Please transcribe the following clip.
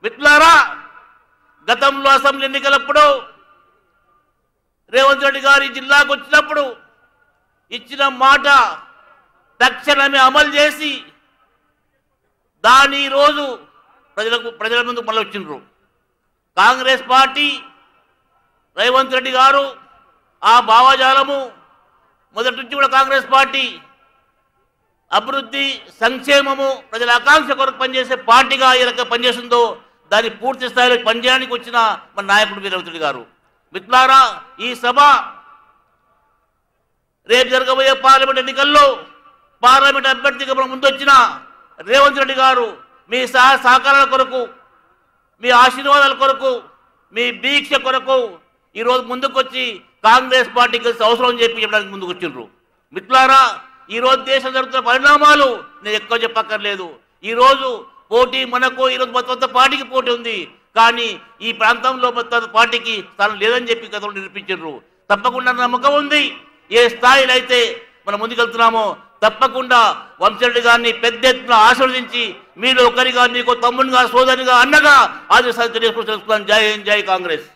మిత్రులారా, గతంలో అసెంబ్లీ ఎన్నికలప్పుడు రేవంత్ రెడ్డి గారి జిల్లాకు వచ్చినప్పుడు ఇచ్చిన మాట తక్షణమే అమలు చేసి దాని రోజు ప్రజల ముందుకు మళ్ళీ వచ్చిండ్రు. కాంగ్రెస్ పార్టీ రేవంత్ రెడ్డి గారు ఆ భావజాలము మొదటి నుంచి కూడా కాంగ్రెస్ పార్టీ అభివృద్ధి సంక్షేమము ప్రజల ఆకాంక్ష కొరకు పనిచేసే పార్టీగా ఏ రకంగా పనిచేస్తుందో దాన్ని పూర్తి స్థాయిలో పనిచేయడానికి వచ్చిన మన నాయకుడు రేవంత్ రెడ్డి గారు. మిత్రులారా, ఈ సభ రేపు జరగబోయే పార్లమెంట్ ఎన్నికల్లో పార్లమెంట్ అభ్యర్థిగా మన ముందొచ్చిన రేవంత్ రెడ్డి గారు మీ సహకారాల కొరకు, మీ ఆశీర్వాదాల కొరకు, మీ దీక్ష కొరకు ఈరోజు ముందుకొచ్చి కాంగ్రెస్ పార్టీకి అవసరం అని చెప్పడానికి ముందుకు వచ్చిండ్రు. మిత్రులారా, ఈరోజు దేశం జరుగుతున్న పరిణామాలు నేను ఎక్కువ చెప్పక్కర్లేదు. ఈరోజు పోటీ మనకు ఈరోజు మొత్తం పార్టీకి పోటీ ఉంది, కానీ ఈ ప్రాంతంలో మొత్తం పార్టీకి స్థానం లేదని చెప్పి గతంలో నిరూపించారు. తప్పకుండా నమ్మకం ఉంది, ఏ స్థాయిలో అయితే మనం ముందుకెళ్తున్నామో తప్పకుండా వంశరెడ్డి గారిని పెద్ద ఎత్తున ఆశీర్వదించి మీలో ఒకరిగా, మీకు తమ్మునిగా, సోదరునిగా, అన్నగా ఆదేశాలు తెలియజేసుకుంటున్నాను. జై హింద్, జై కాంగ్రెస్.